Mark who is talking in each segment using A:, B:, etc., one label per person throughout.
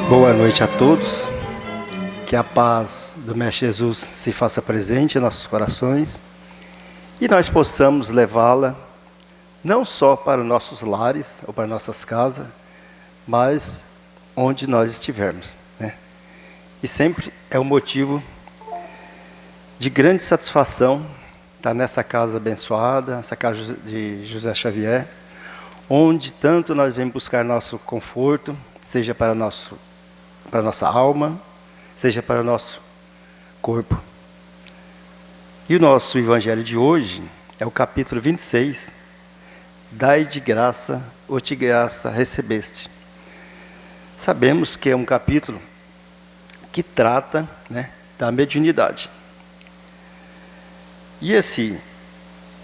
A: Boa noite a todos, que a paz do Mestre Jesus se faça presente em nossos corações e nós possamos levá-la não só para nossos lares ou para nossas casas, mas onde nós estivermos, né? E sempre é um motivo de grande satisfação estar nessa casa abençoada, essa casa de José Xavier, onde tanto nós vamos buscar nosso conforto, seja para nossa alma, seja para o nosso corpo. E o nosso evangelho de hoje é o capítulo 26, Dai de graça, ou de graça recebeste. Sabemos que é um capítulo que trata, né, da mediunidade. E esse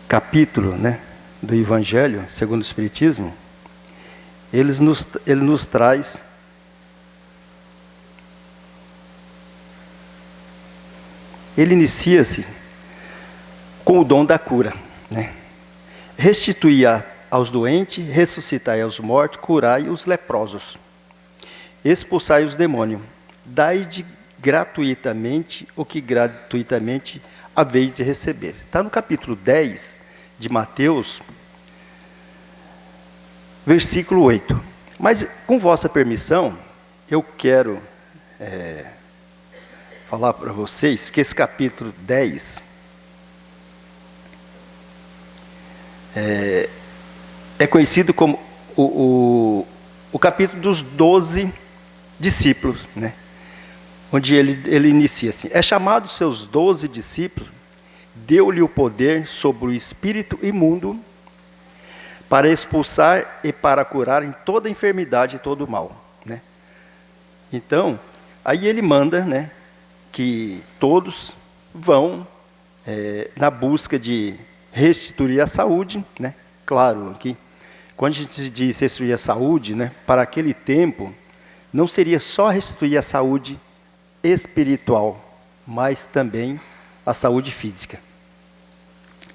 A: capítulo, né, do evangelho, segundo o Espiritismo, ele nos traz ele inicia-se com o dom da cura, né? Restituir aos doentes, ressuscitai aos mortos, curai os leprosos, expulsai os demônios, dai de gratuitamente o que gratuitamente haveis de receber. Está no capítulo 10 de Mateus, versículo 8. Mas, com vossa permissão, eu quero falar para vocês que esse capítulo 10 é conhecido como o capítulo dos 12 discípulos, né? Onde ele inicia assim: é chamado seus 12 discípulos, deu-lhe o poder sobre o espírito imundo para expulsar e para curar em toda enfermidade e todo mal, né? Então, aí ele manda, né, que todos vão na busca de restituir a saúde, né? Claro que quando a gente diz restituir a saúde, né, para aquele tempo, não seria só restituir a saúde espiritual, mas também a saúde física.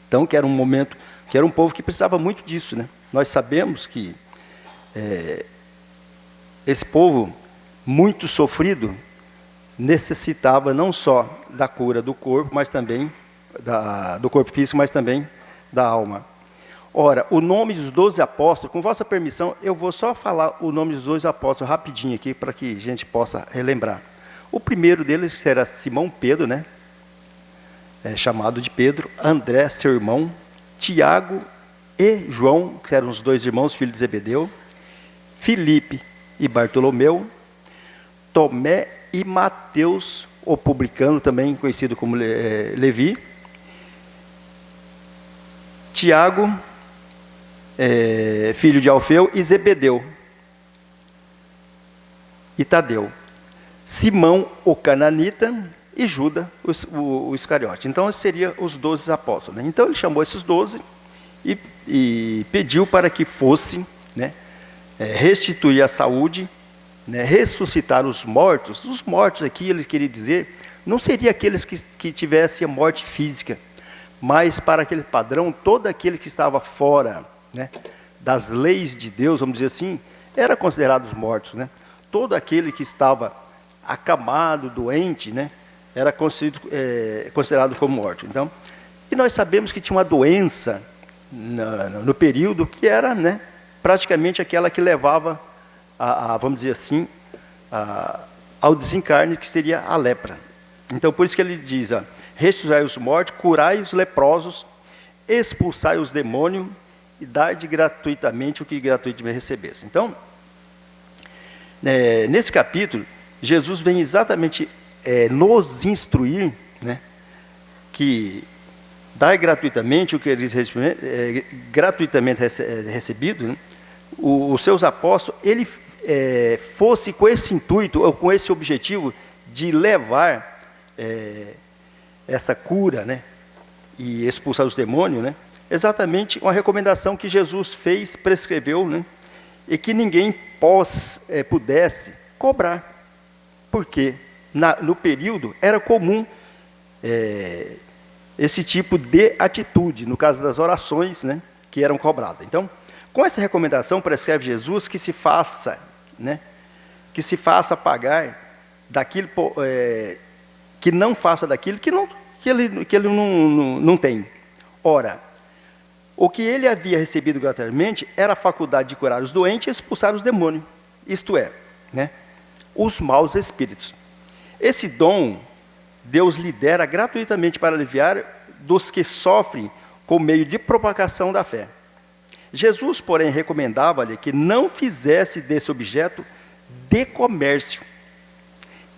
A: Então, que era um momento, que era um povo que precisava muito disso, né? Nós sabemos que esse povo muito sofrido necessitava não só da cura do corpo, mas também do corpo físico, mas também da alma. Ora, o nome dos 12 apóstolos, com vossa permissão, eu vou só falar o nome dos 12 apóstolos rapidinho aqui, para que a gente possa relembrar. O primeiro deles será Simão Pedro, né? Chamado de Pedro, André, seu irmão, Tiago e João, que eram os dois irmãos, filhos de Zebedeu, Filipe e Bartolomeu, Tomé e Mateus, o publicano, também conhecido como Levi, Tiago, filho de Alfeu, e Zebedeu, e Tadeu, Simão, o cananita, e Judas, o Iscariote. Então, esses seriam os 12 apóstolos, né? Então, ele chamou esses 12 e pediu para que fosse, né, restituir a saúde, né, ressuscitar os mortos. Os mortos aqui, ele queria dizer, não seria aqueles que tivessem a morte física, mas para aquele padrão, todo aquele que estava fora, né, das leis de Deus, vamos dizer assim, era considerado os mortos, né? Todo aquele que estava acamado, doente, né, era considerado como morto. Então, e nós sabemos que tinha uma doença no período que era, né, praticamente aquela que levava vamos dizer assim, ao desencarne, que seria a lepra. Então, por isso que ele diz: ressuscitai os mortos, curai os leprosos, expulsai os demônios e dai gratuitamente o que gratuitamente recebesse. Então, nesse capítulo, Jesus vem exatamente nos instruir, né, que dai gratuitamente o que ele gratuitamente recebido, né? Os seus apóstolos, ele fosse com esse intuito, ou com esse objetivo de levar essa cura, né, e expulsar os demônios, né, exatamente uma recomendação que Jesus fez, prescreveu, né, e que ninguém pudesse cobrar, porque no período era comum esse tipo de atitude, no caso das orações, né, que eram cobradas. Então, com essa recomendação, prescreve Jesus que se faça, né, que se faça pagar daquilo, que não faça daquilo que ele não tem. Ora, o que ele havia recebido gratuitamente era a faculdade de curar os doentes e expulsar os demônios, isto é, né, os maus espíritos. Esse dom, Deus lhe dera gratuitamente para aliviar dos que sofrem com meio de propagação da fé. Jesus, porém, recomendava-lhe que não fizesse desse objeto de comércio,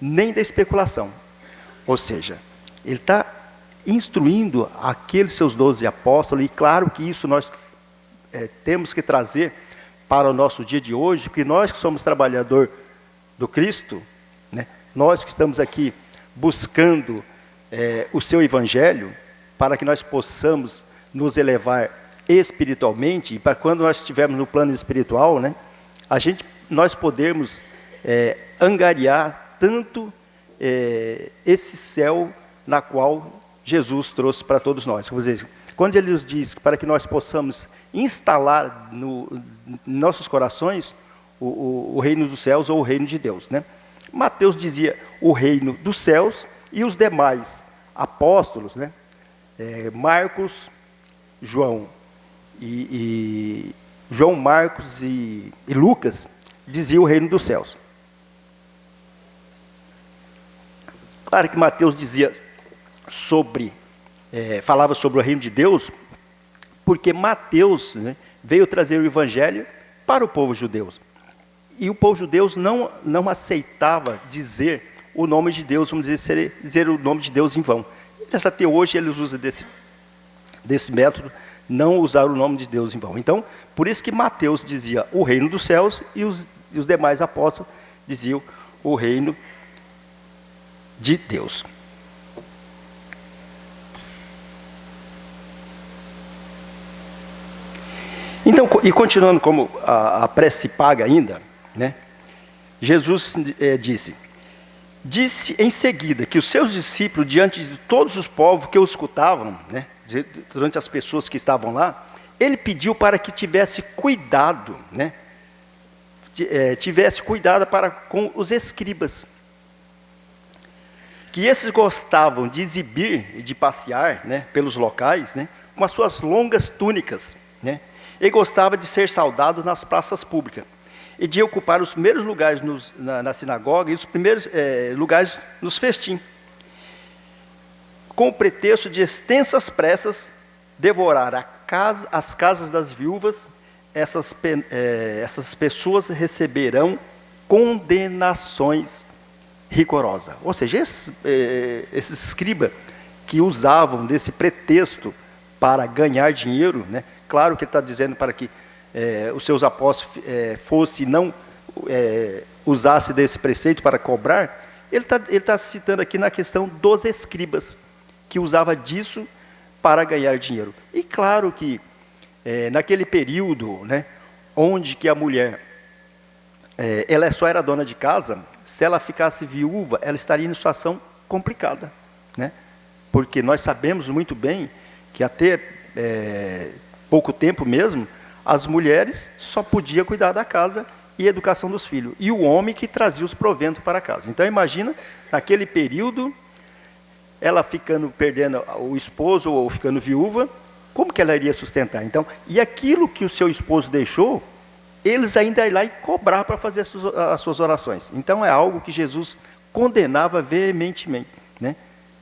A: nem de especulação. Ou seja, ele está instruindo aqueles seus 12 apóstolos, e claro que isso nós temos que trazer para o nosso dia de hoje, porque nós que somos trabalhador do Cristo, né, nós que estamos aqui buscando o seu evangelho, para que nós possamos nos elevar espiritualmente, e para quando nós estivermos no plano espiritual, né, nós podemos angariar tanto esse céu na qual Jesus trouxe para todos nós. Quer dizer, quando ele nos diz para que nós possamos instalar em nossos corações o reino dos céus ou o reino de Deus, né? Mateus dizia o reino dos céus, e os demais apóstolos, né? Marcos, João João, Marcos e Lucas diziam o reino dos céus. Claro que Mateus dizia falava sobre o reino de Deus, porque Mateus, né, veio trazer o evangelho para o povo judeu. E o povo judeu não aceitava dizer o nome de Deus, vamos dizer o nome de Deus em vão. Até hoje eles usam desse método, não usar o nome de Deus em vão. Então, por isso que Mateus dizia o reino dos céus, e os demais apóstolos diziam o reino de Deus. Então, e continuando como a prece paga ainda, né, Jesus disse em seguida que os seus discípulos, diante de todos os povos que o escutavam, né, durante as pessoas que estavam lá, ele pediu para que tivesse cuidado, né, tivesse cuidado com os escribas, que esses gostavam de exibir e de passear, né, pelos locais, né, com as suas longas túnicas, né, e gostava de ser saudado nas praças públicas, e de ocupar os primeiros lugares na sinagoga e os primeiros lugares nos festim, com o pretexto de extensas pressas devorar as casas das viúvas. Essas pessoas receberão condenações rigorosas. Ou seja, esses escribas que usavam desse pretexto para ganhar dinheiro, né? Claro que ele está dizendo para que os seus apóstolos não usasse desse preceito para cobrar. Ele tá citando aqui na questão dos escribas, que usava disso para ganhar dinheiro. E claro que naquele período, né, onde que a mulher ela só era dona de casa, se ela ficasse viúva, ela estaria em situação complicada, né? Porque nós sabemos muito bem que até pouco tempo mesmo, as mulheres só podiam cuidar da casa e educação dos filhos, e o homem que trazia os proventos para casa. Então imagina, naquele período, ela perdendo o esposo ou ficando viúva, como que ela iria sustentar? Então, e aquilo que o seu esposo deixou, eles ainda iam lá e cobrar para fazer as suas orações. Então é algo que Jesus condenava veementemente, né?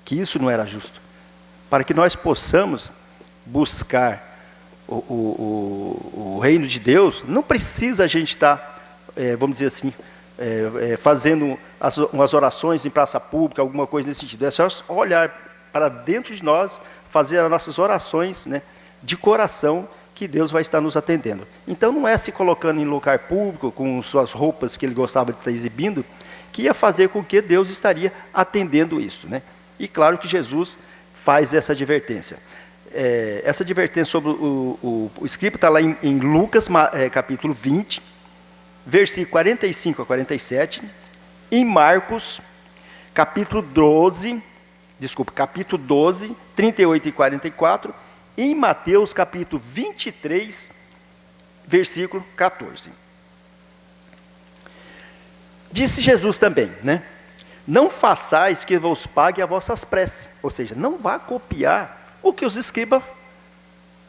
A: Que isso não era justo. Para que nós possamos buscar o reino de Deus, não precisa a gente estar, vamos dizer assim, fazendo umas orações em praça pública, alguma coisa nesse sentido. É só olhar para dentro de nós, fazer as nossas orações, né, de coração, que Deus vai estar nos atendendo. Então não é se colocando em lugar público, com suas roupas que ele gostava de estar exibindo, que ia fazer com que Deus estaria atendendo isso, né? E claro que Jesus faz essa advertência. Essa advertência sobre o escrito está lá em Lucas, capítulo 20, versículo 45 a 47, em Marcos, capítulo 12, 38 e 44, e em Mateus, capítulo 23, versículo 14. Disse Jesus também, né? Não façais que vos pague as vossas preces. Ou seja, não vá copiar o que os escribas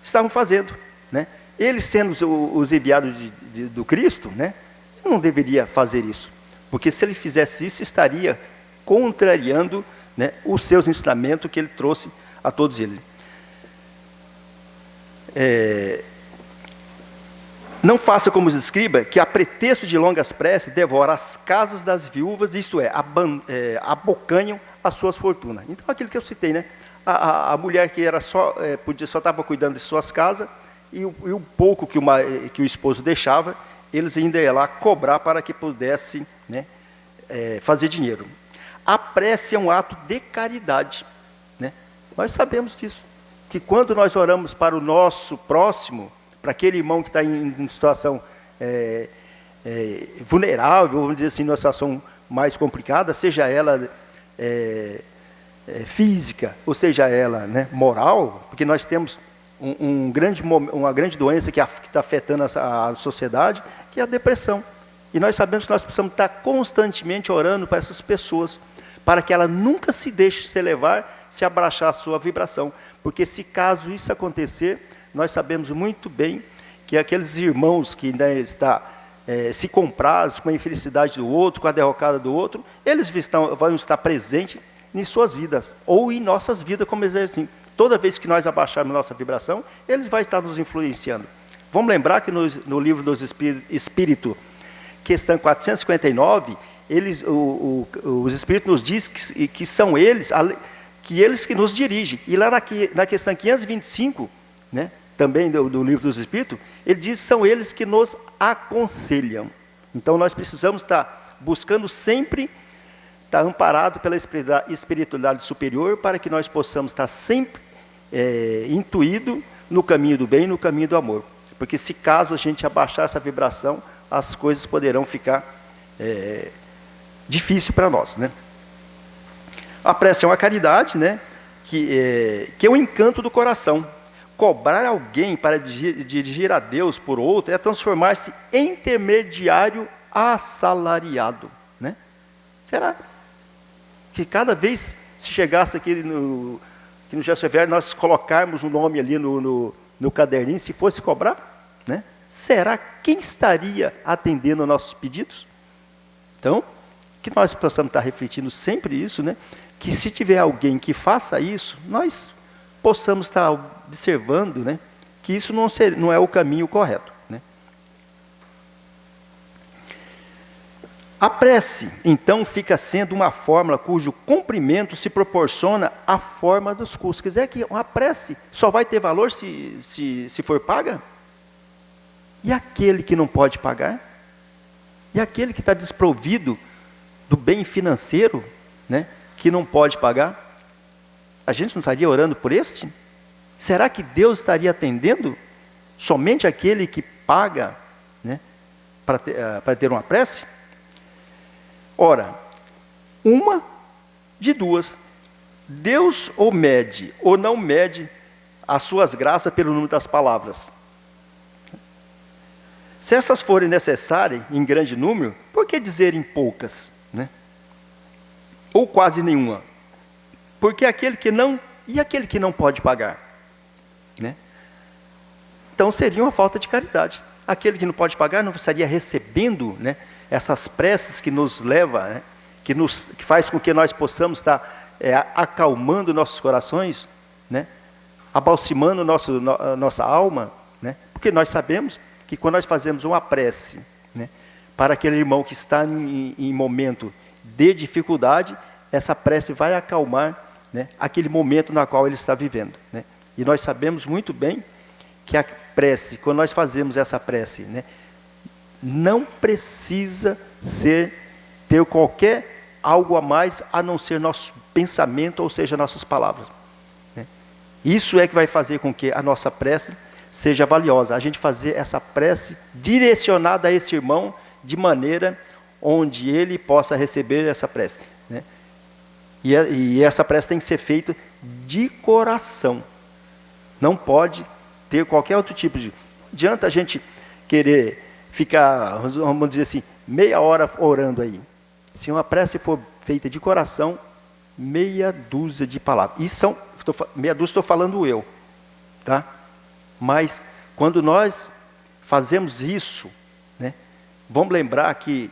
A: estavam fazendo, né? Eles sendo os enviados do Cristo, né? Ele não deveria fazer isso. Porque se ele fizesse isso, estaria contrariando, né, os seus ensinamentos que ele trouxe a todos eles. Não faça como os escribas, que a pretexto de longas preces devora as casas das viúvas, isto é, abocanham as suas fortunas. Então, aquilo que eu citei, né? A mulher que era só estava cuidando de suas casas, e o pouco que o esposo deixava, eles ainda iam lá cobrar para que pudessem, né, fazer dinheiro. A prece é um ato de caridade, né? Nós sabemos disso, que quando nós oramos para o nosso próximo, para aquele irmão que está em situação vulnerável, vamos dizer assim, numa situação mais complicada, seja ela física, ou seja ela, né, moral, porque nós temos uma grande doença que está afetando a sociedade, que é a depressão. E nós sabemos que nós precisamos estar constantemente orando para essas pessoas, para que ela nunca se deixe se levar, se abaixar a sua vibração. Porque se caso isso acontecer, nós sabemos muito bem que aqueles irmãos que ainda estão se comprados com a infelicidade do outro, com a derrocada do outro, eles vão estar presentes em suas vidas, ou em nossas vidas, como dizer assim. Toda vez que nós abaixarmos nossa vibração, eles vão estar nos influenciando. Vamos lembrar que no livro dos Espíritos, questão 459, os Espíritos nos dizem que são eles que nos dirigem. E lá na questão 525, né, também do livro dos Espíritos, ele diz que são eles que nos aconselham. Então nós precisamos estar buscando sempre estar amparado pela espiritualidade superior, para que nós possamos estar sempre intuído no caminho do bem, no caminho do amor. Porque se caso a gente abaixar essa vibração, as coisas poderão ficar difícil para nós, né? A prece é uma caridade, né, que é o encanto do coração. Cobrar alguém para dirigir a Deus por outro é transformar-se em intermediário assalariado, né? Será que cada vez se chegasse aqui no Gesto Severo, nós colocarmos um nome ali no caderninho, se fosse cobrar, né? Será quem estaria atendendo aos nossos pedidos? Então, que nós possamos estar refletindo sempre isso, né? Que se tiver alguém que faça isso, nós possamos estar observando, né, que isso não é o caminho correto, né? A prece, então, fica sendo uma fórmula cujo cumprimento se proporciona à forma dos custos. Quer dizer que uma prece só vai ter valor se for paga? E aquele que não pode pagar? E aquele que está desprovido do bem financeiro, né, que não pode pagar? A gente não estaria orando por este? Será que Deus estaria atendendo somente aquele que paga, né, para ter uma prece? Ora, uma de duas. Deus ou mede ou não mede as suas graças pelo número das palavras. Se essas forem necessárias em grande número, por que dizer em poucas, né? Ou quase nenhuma? Porque aquele que não, e aquele que não pode pagar, né? Então seria uma falta de caridade. Aquele que não pode pagar não estaria recebendo, né, essas preces que nos leva, né, que faz com que nós possamos estar acalmando nossos corações, né, abalsamando nossa alma, né? Porque nós sabemos que quando nós fazemos uma prece, né, para aquele irmão que está em momento de dificuldade, essa prece vai acalmar, né, aquele momento na qual ele está vivendo, né? E nós sabemos muito bem que a prece, quando nós fazemos essa prece, né, não precisa ter qualquer algo a mais a não ser nosso pensamento, ou seja, nossas palavras, né? Isso é que vai fazer com que a nossa prece seja valiosa. A gente fazer essa prece direcionada a esse irmão, de maneira onde ele possa receber essa prece, né? E essa prece tem que ser feita de coração. Não pode ter qualquer outro tipo de... Não adianta a gente querer ficar, vamos dizer assim, meia hora orando aí. Se uma prece for feita de coração, meia dúzia de palavras. E meia dúzia estou falando eu, tá? Mas quando nós fazemos isso, né, vamos lembrar que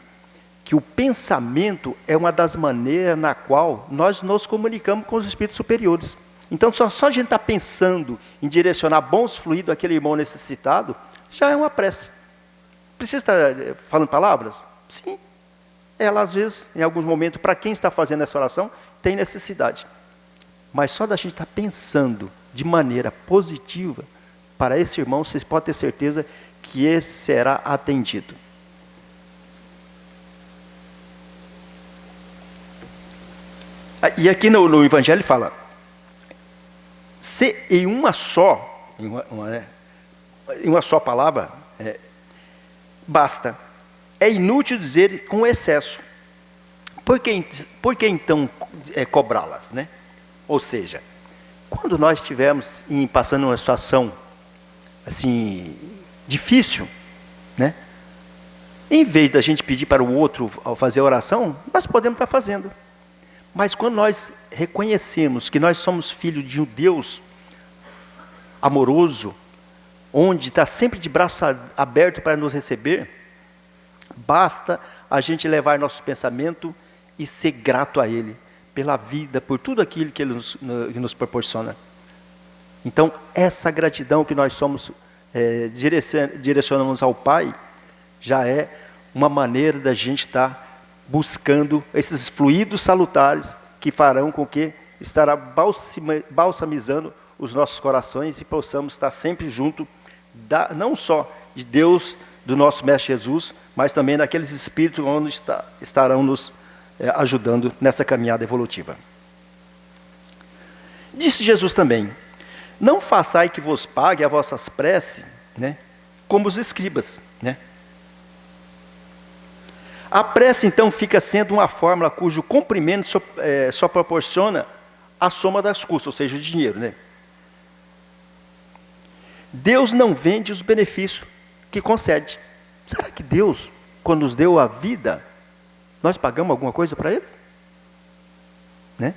A: o pensamento é uma das maneiras na qual nós nos comunicamos com os espíritos superiores. Então, só a gente estar pensando em direcionar bons fluidos àquele irmão necessitado, já é uma prece. Precisa estar falando palavras? Sim. Ela, às vezes, em alguns momentos, para quem está fazendo essa oração, tem necessidade. Mas só da gente estar pensando de maneira positiva para esse irmão, vocês podem ter certeza que ele será atendido. E aqui no Evangelho fala, se em uma só palavra, basta. É inútil dizer com excesso. Por que então cobrá-las, né? Ou seja, quando nós estivermos passando uma situação assim difícil, né? Em vez da gente pedir para o outro ao fazer a oração, nós podemos estar fazendo. Mas quando nós reconhecemos que nós somos filhos de um Deus amoroso, onde está sempre de braço aberto para nos receber, basta a gente levar nosso pensamento e ser grato a Ele, pela vida, por tudo aquilo que Ele nos proporciona. Então, essa gratidão que nós direcionamos ao Pai, já é uma maneira da gente estar buscando esses fluidos salutares que farão com que estará balsamizando os nossos corações e possamos estar sempre junto, não só de Deus, do nosso Mestre Jesus, mas também daqueles espíritos onde estarão nos ajudando nessa caminhada evolutiva. Disse Jesus também, não façai que vos pague as vossas preces, né, como os escribas, né? A prece, então, fica sendo uma fórmula cujo cumprimento só proporciona a soma das custas, ou seja, o dinheiro, né? Deus não vende os benefícios que concede. Será que Deus, quando nos deu a vida, nós pagamos alguma coisa para Ele? Né?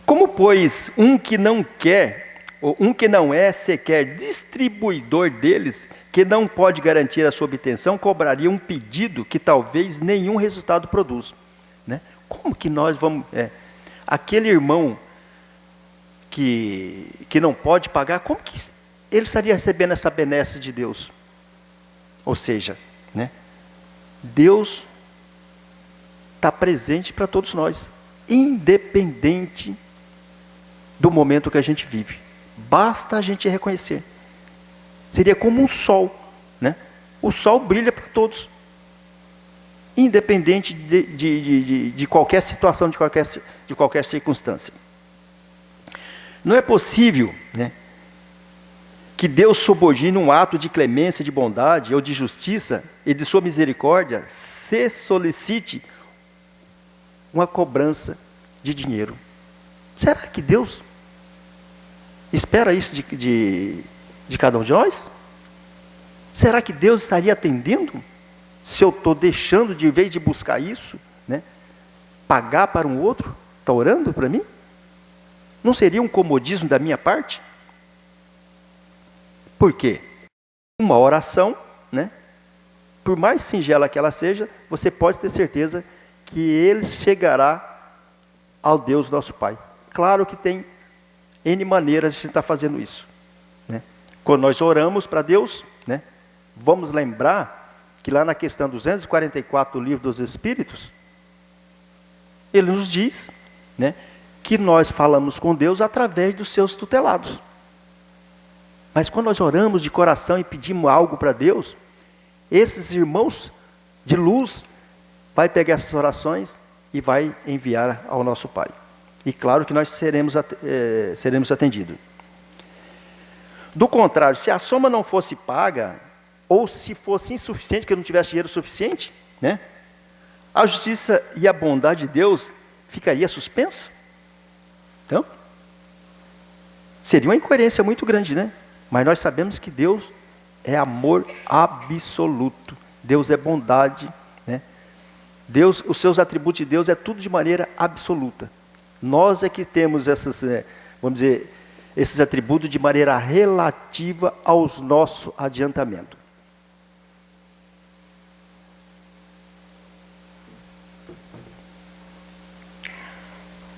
A: Como, pois, um que não quer, ou um que não é sequer distribuidor deles, que não pode garantir a sua obtenção, cobraria um pedido que talvez nenhum resultado produz. Né? Como que nós vamos... aquele irmão que não pode pagar, como que ele estaria recebendo essa benesse de Deus? Ou seja, né, Deus está presente para todos nós, independente do momento que a gente vive. Basta a gente reconhecer. Seria como um sol, né? O sol brilha para todos, independente de qualquer situação, de qualquer circunstância. Não é possível, né, que Deus subordine um ato de clemência, de bondade ou de justiça e de sua misericórdia, se solicite uma cobrança de dinheiro. Será que Deus espera isso de cada um de nós? Será que Deus estaria atendendo se eu estou deixando, de, em vez de buscar isso, né, pagar para um outro? Está orando para mim? Não seria um comodismo da minha parte? Por quê? Uma oração, né, por mais singela que ela seja, você pode ter certeza que ele chegará ao Deus nosso Pai. Claro que tem N maneiras de estar fazendo isso. Né? Quando nós oramos para Deus, né, vamos lembrar que lá na questão 244 do Livro dos Espíritos, ele nos diz, né, que nós falamos com Deus através dos seus tutelados. Mas quando nós oramos de coração e pedimos algo para Deus, esses irmãos de luz vai pegar essas orações e vai enviar ao nosso Pai. E claro que nós seremos atendidos. Do contrário, se a soma não fosse paga, ou se fosse insuficiente, que eu não tivesse dinheiro suficiente, né, a justiça e a bondade de Deus ficaria suspenso. Então, seria uma incoerência muito grande, né? Mas nós sabemos que Deus é amor absoluto. Deus é bondade, né? Deus, os seus atributos de Deus é tudo de maneira absoluta. Nós é que temos essas, vamos dizer, esses atributos de maneira relativa aos nosso adiantamento.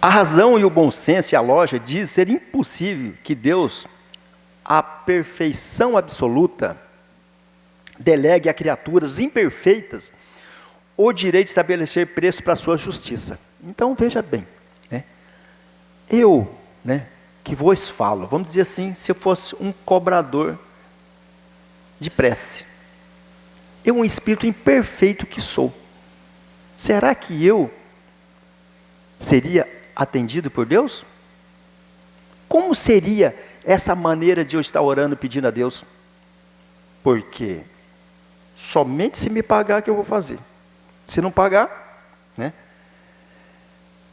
A: A razão e o bom senso e a lógica dizem ser impossível que Deus, a perfeição absoluta, delegue a criaturas imperfeitas o direito de estabelecer preço para a sua justiça. Então, veja bem, né? Eu, né, que vos falo, vamos dizer assim, se eu fosse um cobrador de prece, eu, um espírito imperfeito que sou, será que eu seria atendido por Deus? Como seria essa maneira de eu estar orando, pedindo a Deus? Porque somente se me pagar que eu vou fazer. Se não pagar, né?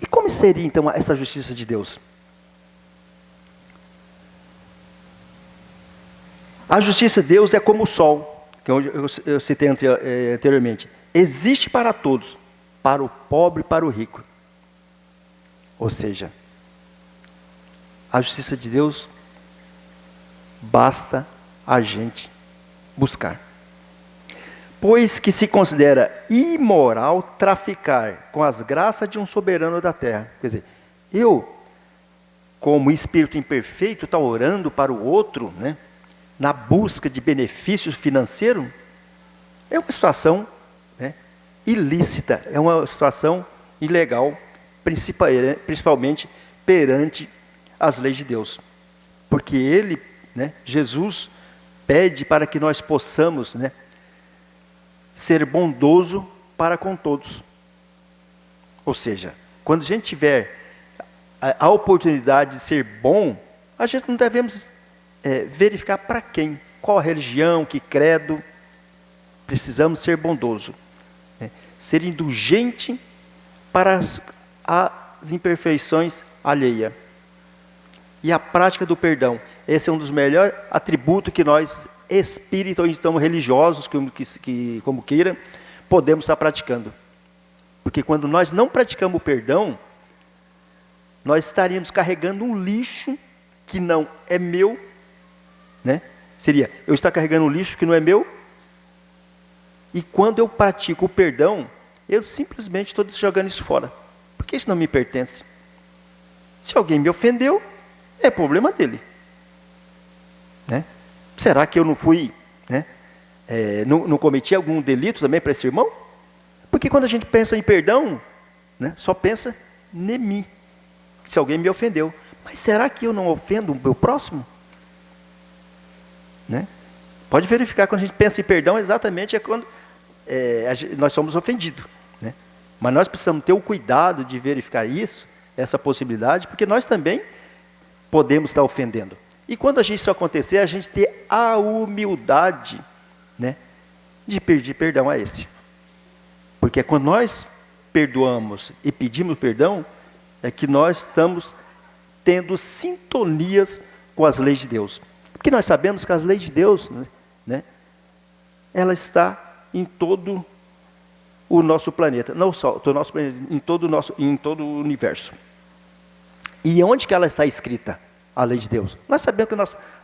A: E como seria então essa justiça de Deus? A justiça de Deus é como o sol, que eu citei anteriormente. Existe para todos, para o pobre e para o rico. Ou seja, a justiça de Deus basta a gente buscar. Pois que se considera imoral traficar com as graças de um soberano da terra. Quer dizer, eu, como espírito imperfeito, estou orando para o outro, né, na busca de benefício financeiro, é uma situação, né, ilícita, é uma situação ilegal, principalmente perante as leis de Deus. Porque Ele, né, Jesus, pede para que nós possamos, né, ser bondoso para com todos. Ou seja, quando a gente tiver a oportunidade de ser bom, a gente não devemos verificar para quem, qual a religião, que credo. Precisamos ser bondoso, né? Ser indulgente para as imperfeições alheias. E a prática do perdão, esse é um dos melhores atributos que nós, espírita ou então religiosos, como queira, podemos estar praticando. Porque quando nós não praticamos o perdão, nós estaríamos carregando um lixo que não é meu, né? Seria, eu estar carregando um lixo que não é meu, e quando eu pratico o perdão, eu simplesmente estou jogando isso fora, porque isso não me pertence. Se alguém me ofendeu, é problema dele, né? Será que eu não fui, né, não cometi algum delito também para esse irmão? Porque quando a gente pensa em perdão, né, só pensa em mim, se alguém me ofendeu. Mas será que eu não ofendo o meu próximo? Né? Pode verificar, quando a gente pensa em perdão, exatamente é quando nós somos ofendidos. Né? Mas nós precisamos ter o cuidado de verificar isso, essa possibilidade, porque nós também podemos estar ofendendo. E quando isso acontecer, a gente ter a humildade, né, de pedir perdão a esse. Porque quando nós perdoamos e pedimos perdão, é que nós estamos tendo sintonias com as leis de Deus. Porque nós sabemos que as leis de Deus, né, ela está em todo o nosso planeta. Não só o nosso planeta, em todo o universo. E onde que ela está escrita? A lei de Deus. Nós sabemos que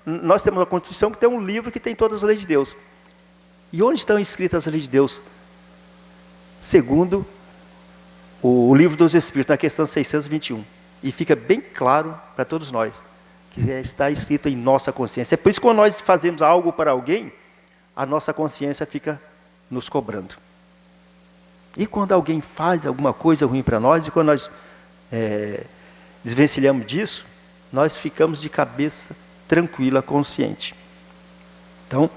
A: nós temos uma Constituição que tem um livro que tem todas as leis de Deus. E onde estão escritas as leis de Deus? Segundo o livro dos Espíritos, na questão 621. E fica bem claro para todos nós, que está escrito em nossa consciência. É por isso que quando nós fazemos algo para alguém, a nossa consciência fica nos cobrando. E quando alguém faz alguma coisa ruim para nós, e quando nós desvencilhamos disso, nós ficamos de cabeça tranquila, consciente. Então,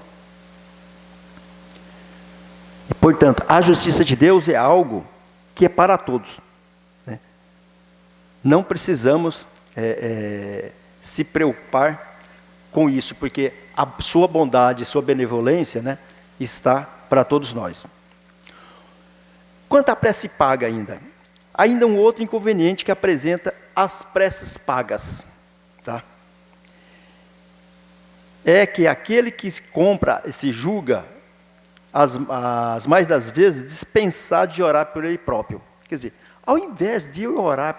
A: portanto, a justiça de Deus é algo que é para todos. Né? Não precisamos se preocupar com isso, porque a sua bondade, sua benevolência, né, está para todos nós. Quanto à prece paga ainda um outro inconveniente que apresenta as preces pagas. Tá? É que aquele que compra, se julga as mais das vezes, dispensar de orar por ele próprio. Quer dizer, ao invés de eu orar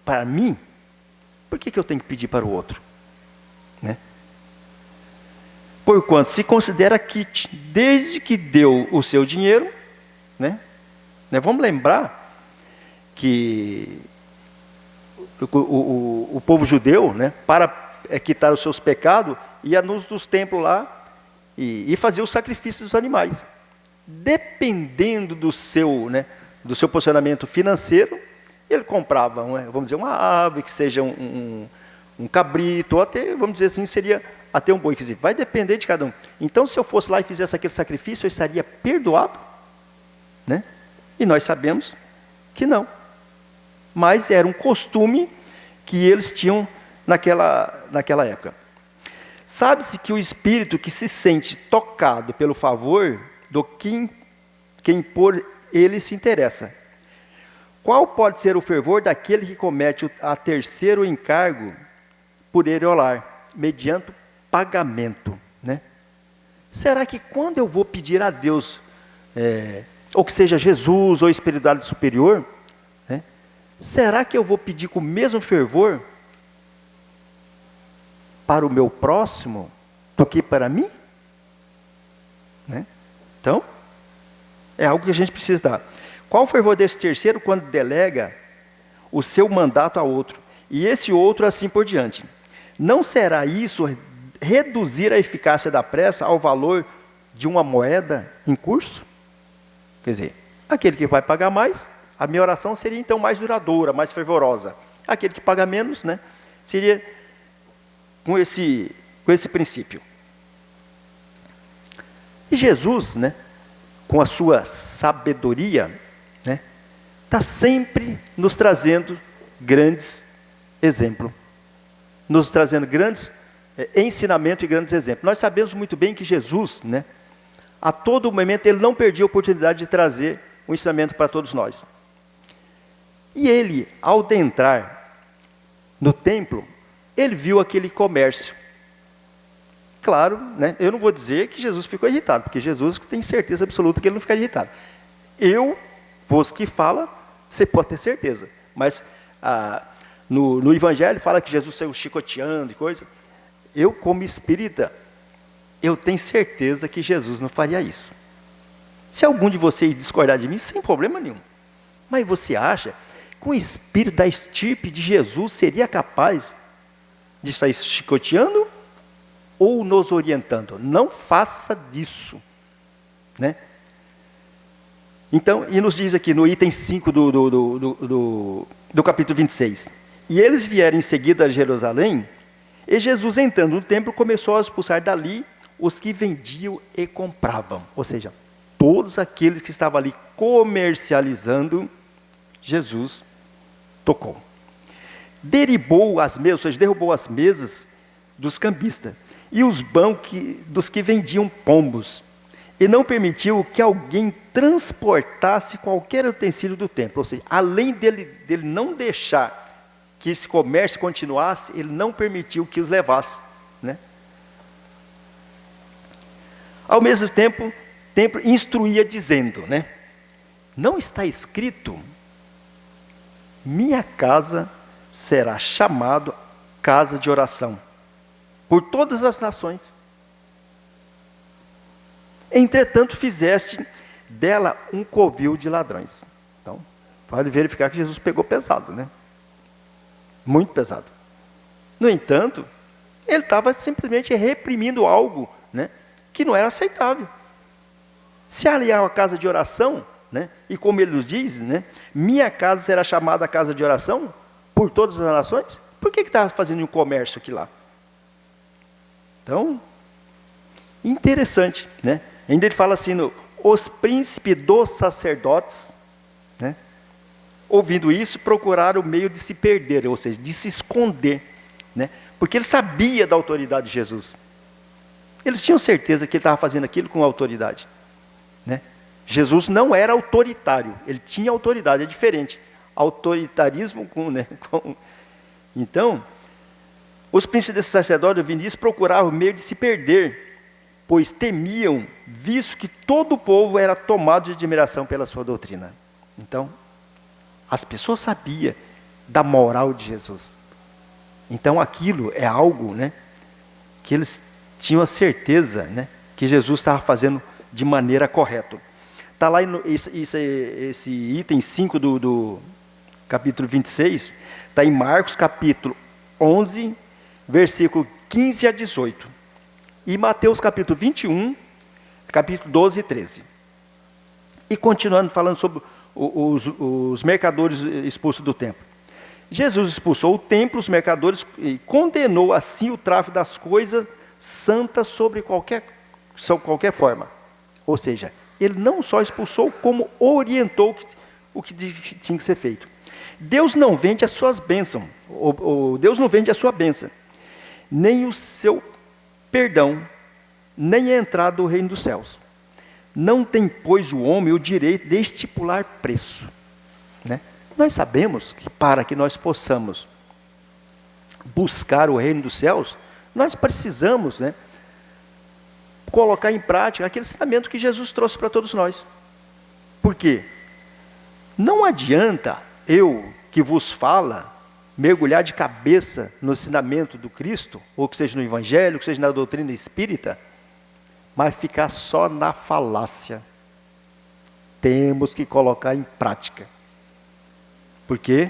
A: para mim, por que eu tenho que pedir para o outro? Né? Porquanto se considera que, desde que deu o seu dinheiro, né? Vamos lembrar que o povo judeu, né, para quitar os seus pecados, ia nos templos lá e fazia os sacrifícios dos animais. Dependendo do seu posicionamento financeiro, ele comprava, vamos dizer, uma ave, que seja um cabrito, ou até, vamos dizer assim, seria até um boi. Quer dizer, vai depender de cada um. Então, se eu fosse lá e fizesse aquele sacrifício, eu estaria perdoado? Né? E nós sabemos que não. Mas era um costume que eles tinham naquela época. Sabe-se que o espírito que se sente tocado pelo favor do quem por ele se interessa. Qual pode ser o fervor daquele que comete a terceiro encargo por ele orar, mediante pagamento? Né? Será que quando eu vou pedir a Deus, ou que seja Jesus ou espiritualidade superior, né, será que eu vou pedir com o mesmo fervor para o meu próximo do que para mim? Né? Então, é algo que a gente precisa dar. Qual o fervor desse terceiro quando delega o seu mandato a outro? E esse outro assim por diante. Não será isso reduzir a eficácia da prece ao valor de uma moeda em curso? Quer dizer, aquele que vai pagar mais, a minha oração seria então mais duradoura, mais fervorosa. Aquele que paga menos, né, seria com esse princípio. E Jesus, né, com a sua sabedoria, né, está sempre nos trazendo grandes exemplos, nos trazendo grandes ensinamentos e grandes exemplos. Nós sabemos muito bem que Jesus, né, a todo momento, ele não perdia a oportunidade de trazer um ensinamento para todos nós. E ele, ao adentrar no templo, ele viu aquele comércio. Claro, né, eu não vou dizer que Jesus ficou irritado, porque Jesus tem certeza absoluta que ele não ficaria irritado. Eu, vos que fala, você pode ter certeza. Mas no Evangelho fala que Jesus saiu chicoteando e coisa. Eu, como espírita, eu tenho certeza que Jesus não faria isso. Se algum de vocês discordar de mim, sem problema nenhum. Mas você acha que o espírito da estirpe de Jesus seria capaz de sair chicoteando ou nos orientando? Não faça disso. Né? Então, e nos diz aqui no item 5 do capítulo 26. E eles vieram em seguida a Jerusalém, e Jesus, entrando no templo, começou a expulsar dali os que vendiam e compravam. Ou seja, todos aqueles que estavam ali comercializando, Jesus tocou. Derrubou as mesas dos cambistas e os bancos dos que vendiam pombos, e não permitiu que alguém transportasse qualquer utensílio do templo. Ou seja, além dele não deixar que esse comércio continuasse, ele não permitiu que os levasse. Né? Ao mesmo tempo, instruía dizendo, né, não está escrito, minha casa será chamada casa de oração por todas as nações. Entretanto, fizeste dela um covil de ladrões. Então, pode verificar que Jesus pegou pesado, né? Muito pesado. No entanto, ele estava simplesmente reprimindo algo, né, que não era aceitável. Se ali é uma casa de oração, né, e como ele nos diz, né, minha casa será chamada casa de oração por todas as nações, por que estava fazendo um comércio aqui lá? Então, interessante, né? Ainda ele fala assim, os príncipes dos sacerdotes, né, ouvindo isso, procuraram o meio de se perder, ou seja, de se esconder, né? Porque ele sabia da autoridade de Jesus. Eles tinham certeza que ele estava fazendo aquilo com autoridade. Né? Jesus não era autoritário, ele tinha autoridade, é diferente. Autoritarismo Então, os príncipes desses sacerdotes, ouvindo isso, procuravam o meio de se perder, pois temiam, visto que todo o povo era tomado de admiração pela sua doutrina. Então, as pessoas sabiam da moral de Jesus. Então, aquilo é algo, né, que eles tinham a certeza, né, que Jesus estava fazendo de maneira correta. Está lá esse item 5 do capítulo 26, está em Marcos capítulo 11, versículo 15 a 18. E Mateus capítulo 21, capítulo 12 e 13. E continuando falando sobre os mercadores expulsos do templo. Jesus expulsou o templo, os mercadores, e condenou assim o tráfico das coisas santas sobre qualquer forma. Ou seja, ele não só expulsou, como orientou o que tinha que ser feito. Deus não vende as suas bênçãos, Deus não vende a sua bênção, nem o seu perdão, nem a entrada do reino dos céus. Não tem, pois, o homem o direito de estipular preço. Né? Nós sabemos que para que nós possamos buscar o reino dos céus, nós precisamos, né, colocar em prática aquele ensinamento que Jesus trouxe para todos nós. Por quê? Não adianta eu, que vos fala, mergulhar de cabeça no ensinamento do Cristo, ou que seja no Evangelho, que seja na doutrina espírita, mas ficar só na falácia. Temos que colocar em prática. Porque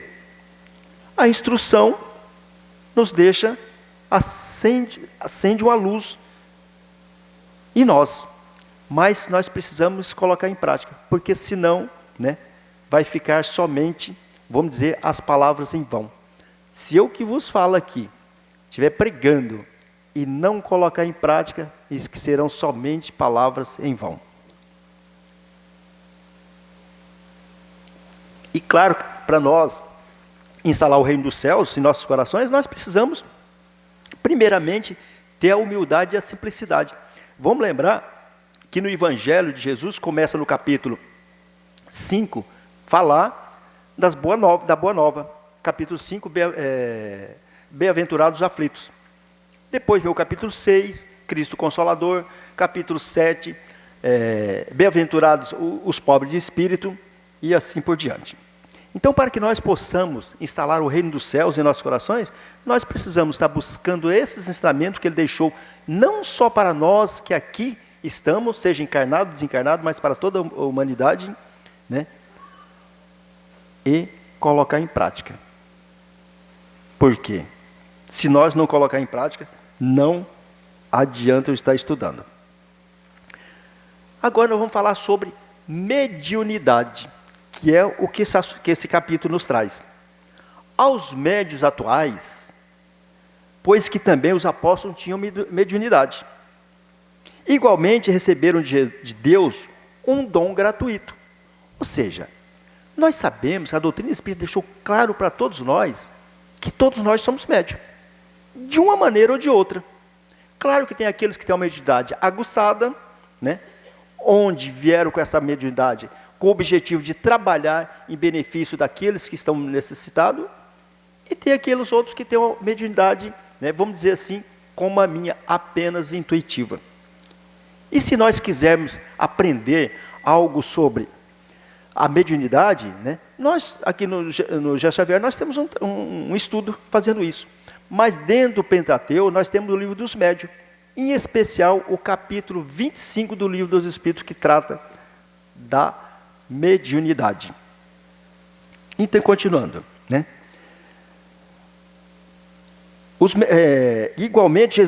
A: a instrução nos deixa, acende uma luz em nós. Mas nós precisamos colocar em prática, porque senão, né, vai ficar somente, vamos dizer, as palavras em vão. Se eu que vos falo aqui, estiver pregando e não colocar em prática, isso que serão somente palavras em vão. E claro, para nós instalar o reino dos céus em nossos corações, nós precisamos, primeiramente, ter a humildade e a simplicidade. Vamos lembrar que no Evangelho de Jesus, começa no capítulo 5, falar da Boa Nova. Capítulo 5, bem-aventurados os aflitos. Depois vem o capítulo 6, Cristo Consolador. Capítulo 7, bem-aventurados os pobres de espírito, e assim por diante. Então, para que nós possamos instalar o reino dos céus em nossos corações, nós precisamos estar buscando esses ensinamentos que Ele deixou, não só para nós que aqui estamos, seja encarnado, desencarnado, mas para toda a humanidade, né? E colocar em prática. Por quê? Se nós não colocar em prática, não adianta eu estar estudando. Agora nós vamos falar sobre mediunidade, que é o que esse capítulo nos traz. Aos médiuns atuais, pois que também os apóstolos tinham mediunidade, igualmente receberam de Deus um dom gratuito. Ou seja, nós sabemos, a doutrina espírita deixou claro para todos nós, que todos nós somos médiuns, de uma maneira ou de outra. Claro que tem aqueles que têm uma mediunidade aguçada, né, onde vieram com essa mediunidade com o objetivo de trabalhar em benefício daqueles que estão necessitados, e tem aqueles outros que têm uma mediunidade, né, vamos dizer assim, como a minha, apenas intuitiva. E se nós quisermos aprender algo sobre a mediunidade, né, nós aqui no Gerson Xavier, nós temos um estudo fazendo isso. Mas dentro do Pentateuco, nós temos o livro dos médiuns, em especial o capítulo 25 do livro dos Espíritos, que trata da mediunidade. Então, continuando, né? Igualmente,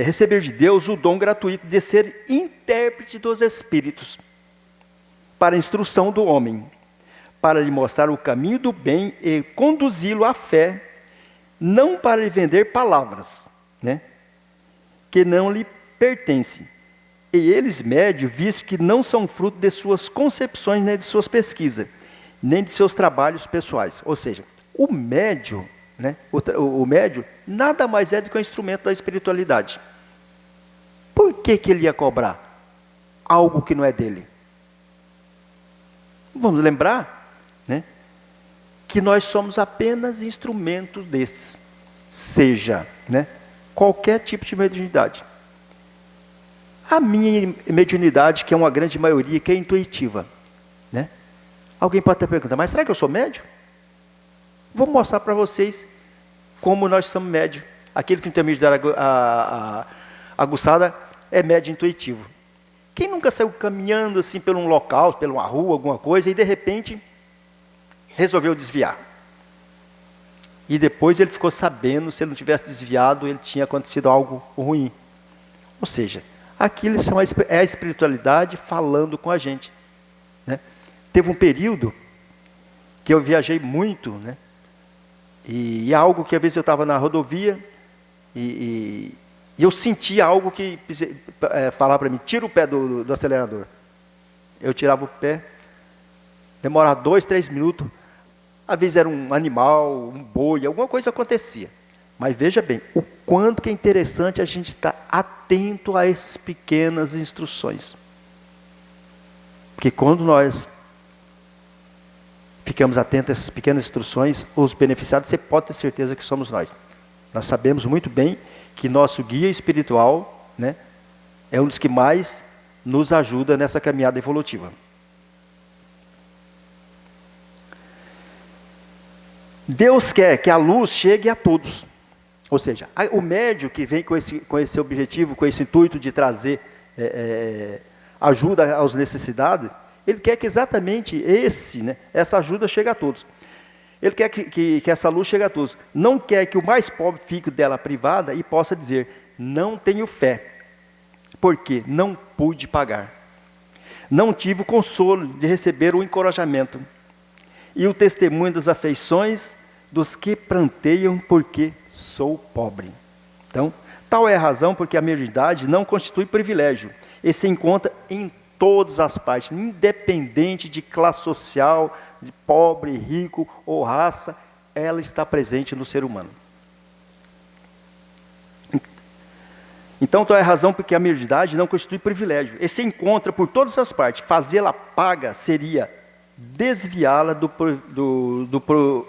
A: receber de Deus o dom gratuito de ser intérprete dos Espíritos, para a instrução do homem, para lhe mostrar o caminho do bem e conduzi-lo à fé, não para lhe vender palavras, né, que não lhe pertencem. E eles médios, visto que não são fruto de suas concepções, nem de suas pesquisas, nem de seus trabalhos pessoais. Ou seja, o médio, né, o médio nada mais é do que um instrumento da espiritualidade. Por que ele ia cobrar algo que não é dele? Vamos lembrar, né, que nós somos apenas instrumentos desses, seja, né, qualquer tipo de mediunidade. A minha mediunidade, que é uma grande maioria, que é intuitiva, né? Alguém pode até perguntar, mas será que eu sou médium? Vou mostrar para vocês como nós somos médios. Aquele que intermediário aguçada é médio intuitivo. Quem nunca saiu caminhando assim por um local, por uma rua, alguma coisa, e de repente resolveu desviar? E depois ele ficou sabendo, se ele não tivesse desviado, ele tinha acontecido algo ruim. Ou seja, aquilo é a espiritualidade falando com a gente, né? Teve um período que eu viajei muito, né? E algo que às vezes eu estava na rodovia e eu sentia algo que falava para mim, tira o pé do acelerador. Eu tirava o pé, demorava 2, 3 minutos, às vezes era um animal, um boi, alguma coisa acontecia. Mas veja bem, o quanto que é interessante a gente estar atento a essas pequenas instruções. Porque quando nós ficamos atentos a essas pequenas instruções, os beneficiados, você pode ter certeza que somos nós. Nós sabemos muito bem que nosso guia espiritual, né, é um dos que mais nos ajuda nessa caminhada evolutiva. Deus quer que a luz chegue a todos. Ou seja, o médium que vem com esse objetivo, com esse intuito de trazer ajuda aos necessitados, ele quer que exatamente essa ajuda chegue a todos. Ele quer que essa luz chegue a todos. Não quer que o mais pobre fique dela privada e possa dizer, não tenho fé, porque não pude pagar. Não tive o consolo de receber o encorajamento e o testemunho das afeições dos que pranteiam porque sou pobre. Então, tal é a razão porque a mediunidade não constitui privilégio. E se encontra em todas as partes, independente de classe social, de pobre, rico ou raça, ela está presente no ser humano. Então, tal é a razão porque a mediunidade não constitui privilégio. E se encontra por todas as partes. Fazê-la paga seria desviá-la do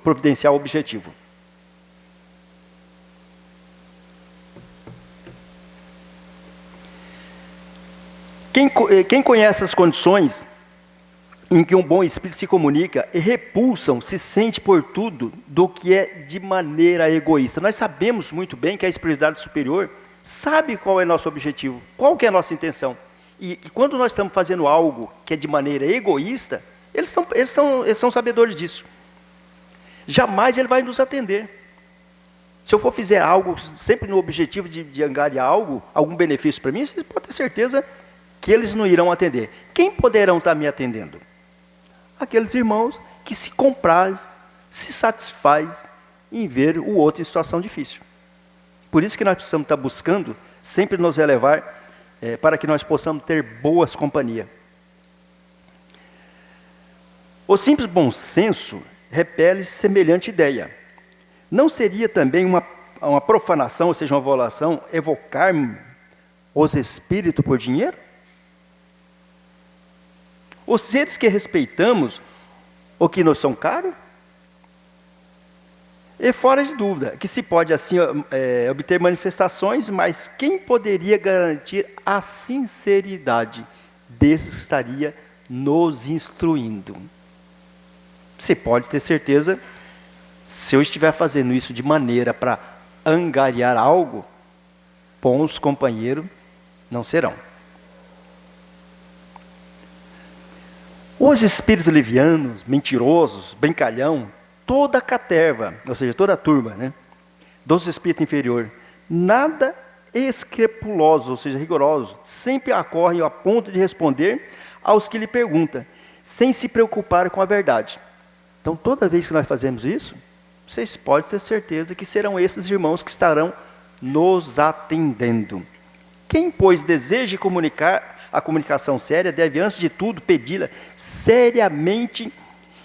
A: providencial objetivo. Quem conhece as condições em que um bom espírito se comunica e repulsam, se sente por tudo do que é de maneira egoísta. Nós sabemos muito bem que a espiritualidade superior sabe qual é nosso objetivo, qual que é a nossa intenção. E quando nós estamos fazendo algo que é de maneira egoísta, eles são sabedores disso. Jamais ele vai nos atender. Se eu for fazer algo sempre no objetivo de angariar algum benefício para mim, você pode ter certeza que eles não irão atender. Quem poderão estar me atendendo? Aqueles irmãos que se comprazem, se satisfaz em ver o outro em situação difícil. Por isso que nós precisamos estar buscando sempre nos elevar para que nós possamos ter boas companhias. O simples bom senso repele semelhante ideia. Não seria também uma profanação, ou seja, uma violação, evocar os espíritos por dinheiro? Os seres que respeitamos, ou que nos são caros? E fora de dúvida, que se pode assim obter manifestações, mas quem poderia garantir a sinceridade desses estaria nos instruindo? Você pode ter certeza, se eu estiver fazendo isso de maneira para angariar algo, bons companheiros não serão. Os espíritos livianos, mentirosos, brincalhão, toda a caterva, ou seja, toda a turma, né, dos espíritos inferiores, nada escrupulosos, ou seja, rigorosos, sempre acorrem a ponto de responder aos que lhe perguntam, sem se preocupar com a verdade. Então, toda vez que nós fazemos isso, vocês podem ter certeza que serão esses irmãos que estarão nos atendendo. Quem, pois, deseja comunicar a comunicação séria, deve, antes de tudo, pedi-la seriamente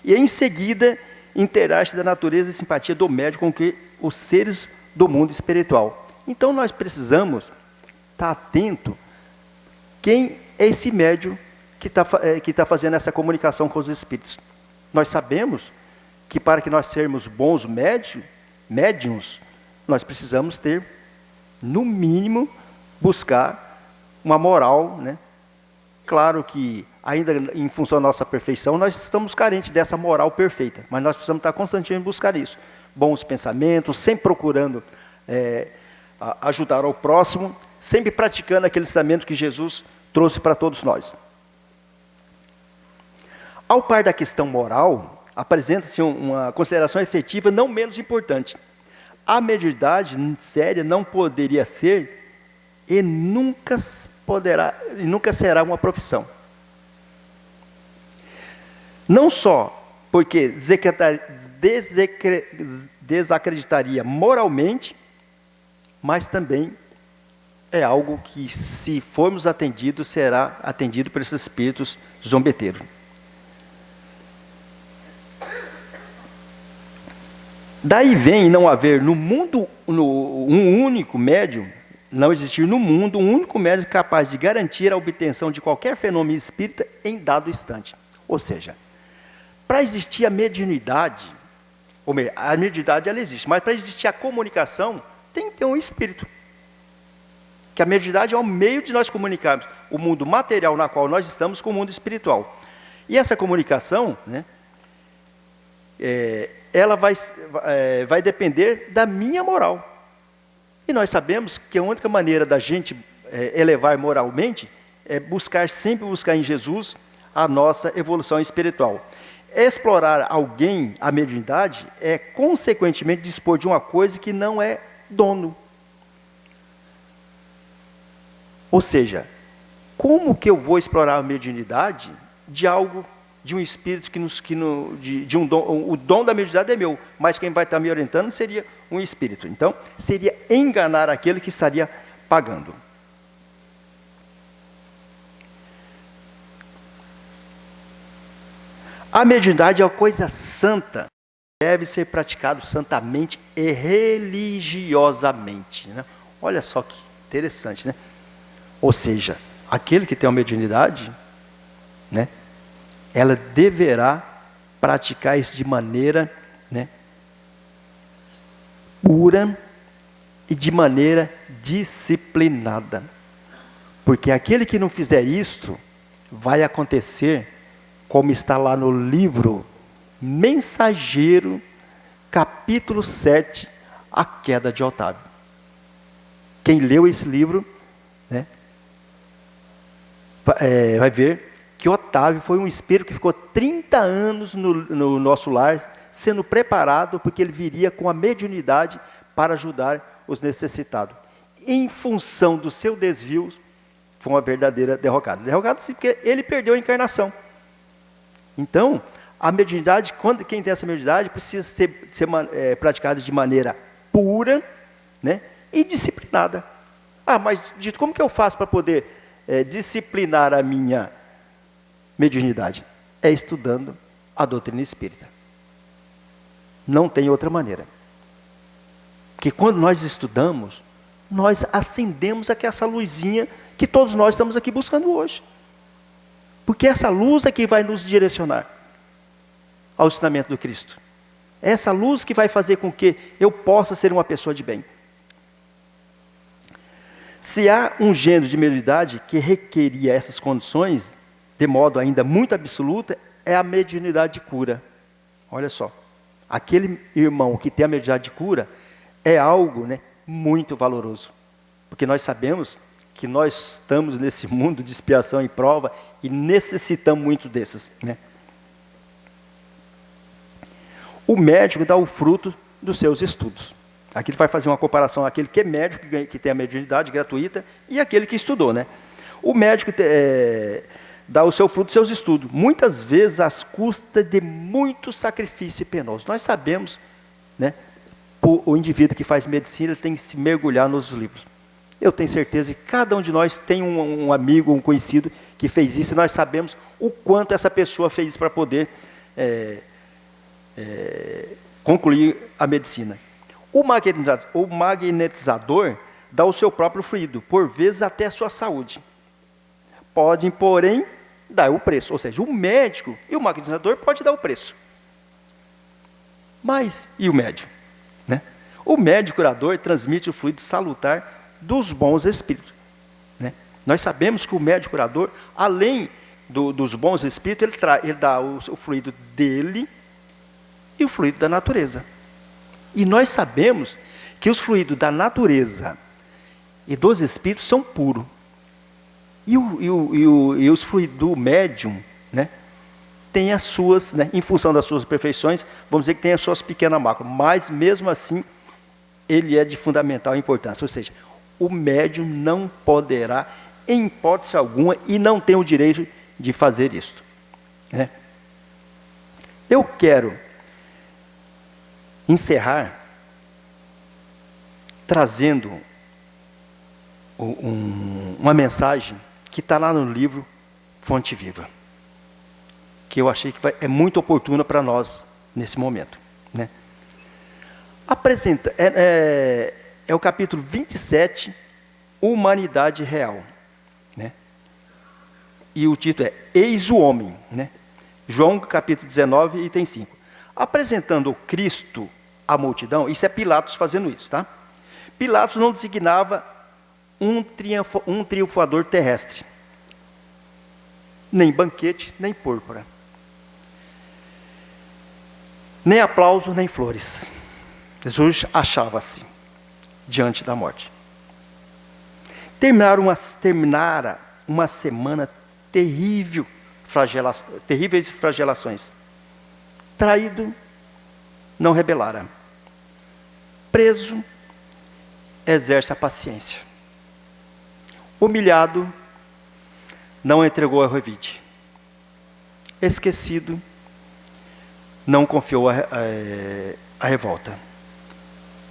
A: e, em seguida, interar-se da natureza e simpatia do médium com que os seres do mundo espiritual. Então, nós precisamos estar atento quem é esse médium que está fazendo essa comunicação com os espíritos. Nós sabemos que para que nós sermos bons médiuns, nós precisamos ter, no mínimo, buscar uma moral, né? Claro que, ainda em função da nossa perfeição, nós estamos carentes dessa moral perfeita, mas nós precisamos estar constantemente buscar isso. Bons pensamentos, sempre procurando ajudar ao próximo, sempre praticando aquele ensinamento que Jesus trouxe para todos nós. Ao par da questão moral, apresenta-se uma consideração efetiva não menos importante. A mediunidade séria não poderia ser e nunca será uma profissão. Não só porque desacreditaria moralmente, mas também é algo que, se formos atendidos, será atendido por esses espíritos zombeteiros. Daí vem não haver no mundo um único médium, não existir no mundo um único médium capaz de garantir a obtenção de qualquer fenômeno espírita em dado instante. Ou seja, para existir a mediunidade, ou melhor, a mediunidade ela existe, mas para existir a comunicação, tem que ter um espírito. Que a mediunidade é o meio de nós comunicarmos o mundo material na qual nós estamos com o mundo espiritual. E essa comunicação, né, ela vai depender da minha moral. E nós sabemos que a única maneira da gente elevar moralmente é sempre buscar em Jesus a nossa evolução espiritual. Explorar alguém a mediunidade é, consequentemente, dispor de uma coisa que não é dono. Ou seja, como que eu vou explorar a mediunidade de um espírito de um dom? O dom da mediunidade é meu, mas quem vai estar me orientando seria um espírito. Então, seria enganar aquele que estaria pagando. A mediunidade é uma coisa santa, deve ser praticado santamente e religiosamente, né? Olha só que interessante, né? Ou seja, aquele que tem uma mediunidade, né, ela deverá praticar isso de maneira, né, pura e de maneira disciplinada. Porque aquele que não fizer isto, vai acontecer como está lá no livro Mensageiro, capítulo 7, A Queda de Otávio. Quem leu esse livro, né, vai ver que Otávio foi um espírito que ficou 30 anos no nosso lar, sendo preparado, porque ele viria com a mediunidade para ajudar os necessitados. Em função do seu desvio, foi uma verdadeira derrocada. Derrocada sim, porque ele perdeu a encarnação. Então, a mediunidade, quem tem essa mediunidade, precisa ser praticada de maneira pura, né, e disciplinada. Mas, Dito, como que eu faço para poder disciplinar a minha mediunidade? É estudando a doutrina espírita. Não tem outra maneira. Porque quando nós estudamos, nós acendemos aqui essa luzinha que todos nós estamos aqui buscando hoje. Porque essa luz é que vai nos direcionar ao ensinamento do Cristo. É essa luz que vai fazer com que eu possa ser uma pessoa de bem. Se há um gênero de mediunidade que requeria essas condições, de modo ainda muito absoluta, é a mediunidade de cura. Olha só, aquele irmão que tem a mediunidade de cura é algo, né, muito valoroso. Porque nós sabemos que nós estamos nesse mundo de expiação e prova e necessitamos muito desses, né? O médico dá o fruto dos seus estudos. Aqui ele vai fazer uma comparação àquele que é médico, que tem a mediunidade gratuita, e aquele que estudou, né? O médico dá o seu fruto dos seus estudos, muitas vezes às custas de muito sacrifício penoso. Nós sabemos, né, o indivíduo que faz medicina tem que se mergulhar nos livros. Eu tenho certeza que cada um de nós tem um amigo, um conhecido que fez isso, e nós sabemos o quanto essa pessoa fez isso para poder concluir a medicina. O magnetizador dá o seu próprio fluido, por vezes até a sua saúde. Podem, porém, dar o preço. Ou seja, o médico e o magnetizador podem dar o preço. Mas, e o médium? Né? O médium curador transmite o fluido salutar dos bons espíritos. Né? Nós sabemos que o médium curador, além dos bons espíritos, ele dá o fluido dele e o fluido da natureza. E nós sabemos que os fluidos da natureza e dos espíritos são puros. E os fluidos do médium, né, tem as suas, né, em função das suas perfeições, vamos dizer que tem as suas pequenas máculas, mas mesmo assim, ele é de fundamental importância. Ou seja, o médium não poderá, em hipótese alguma, e não tem o direito de fazer isto, né? Eu quero encerrar trazendo uma mensagem que está lá no livro Fonte Viva, que eu achei que é muito oportuna para nós nesse momento, né? É o capítulo 27, Humanidade Real, né? E o título é Eis o Homem, né? João capítulo 19, item 5. Apresentando o Cristo à multidão, isso é Pilatos fazendo isso, tá? Pilatos não designava um triunfador terrestre, nem banquete, nem púrpura, nem aplauso, nem flores. Jesus achava-se diante da morte. Terminara uma semana terrível, terríveis flagelações. Traído, não rebelara. Preso, exerce a paciência. Humilhado, não entregou a revide. Esquecido, não confiou a revolta.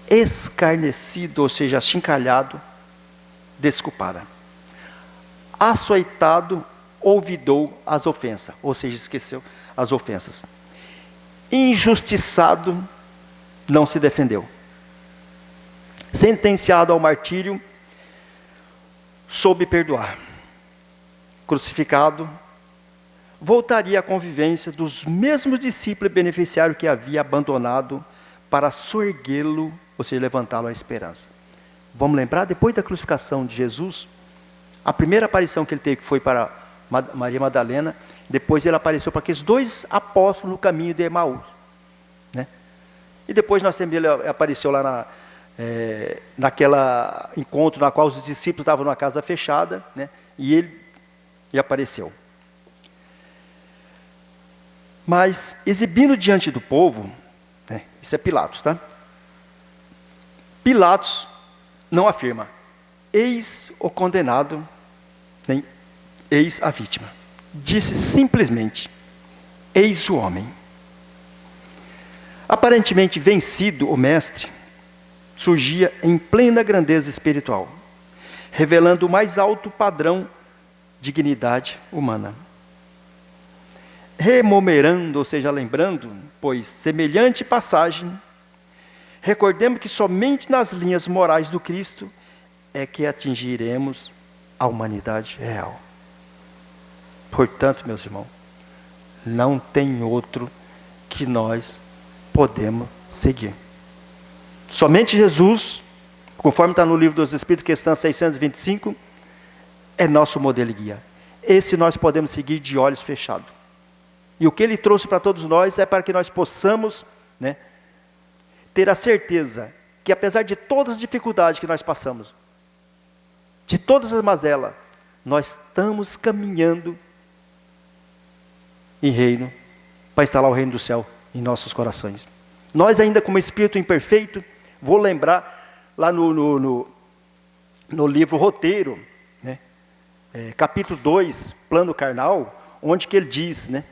A: Escarnecido, ou seja, achincalhado, desculpara. Açoitado, olvidou as ofensas, ou seja, esqueceu as ofensas. Injustiçado, não se defendeu. Sentenciado ao martírio, soube perdoar. Crucificado, voltaria à convivência dos mesmos discípulos beneficiários que havia abandonado para soerguê-lo, ou seja, levantá-lo à esperança. Vamos lembrar, depois da crucificação de Jesus, a primeira aparição que ele teve foi para Maria Madalena, depois ele apareceu para aqueles 2 apóstolos no caminho de Emaús, né? E depois nós temos ele apareceu lá naquela encontro na qual os discípulos estavam numa casa fechada, né? E ele apareceu. Mas exibindo diante do povo, né? Isso é Pilatos, tá? Pilatos não afirma, eis o condenado, nem eis a vítima. Disse simplesmente, eis o homem. Aparentemente vencido, o mestre surgia em plena grandeza espiritual, revelando o mais alto padrão de dignidade humana. Rememorizando, ou seja, lembrando, pois semelhante passagem, recordemos que somente nas linhas morais do Cristo é que atingiremos a humanidade real. Portanto, meus irmãos, não tem outro que nós podemos seguir. Somente Jesus, conforme está no livro dos Espíritos, questão 625, é nosso modelo e guia. Esse nós podemos seguir de olhos fechados. E o que ele trouxe para todos nós é para que nós possamos, né, ter a certeza que apesar de todas as dificuldades que nós passamos, de todas as mazelas, nós estamos caminhando em reino, para instalar o reino do céu em nossos corações. Nós ainda como espírito imperfeito, vou lembrar lá no livro Roteiro, né, capítulo 2, plano carnal, onde que ele diz, né,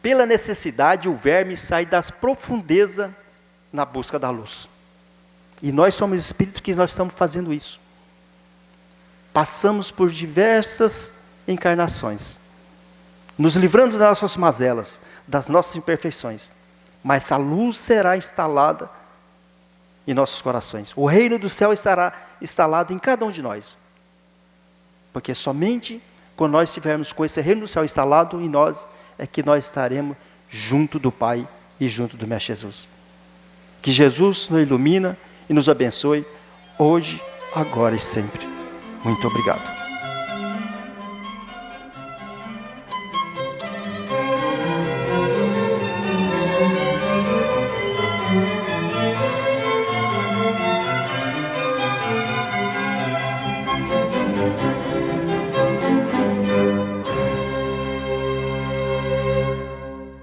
A: pela necessidade o verme sai das profundezas na busca da luz. E nós somos espíritos que nós estamos fazendo isso. Passamos por diversas encarnações, nos livrando das nossas mazelas, das nossas imperfeições. Mas a luz será instalada em nossos corações. O reino do céu estará instalado em cada um de nós. Porque somente quando nós estivermos com esse reino do céu instalado em nós, é que nós estaremos junto do Pai e junto do Mestre Jesus. Que Jesus nos ilumina e nos abençoe hoje, agora e sempre. Muito obrigado.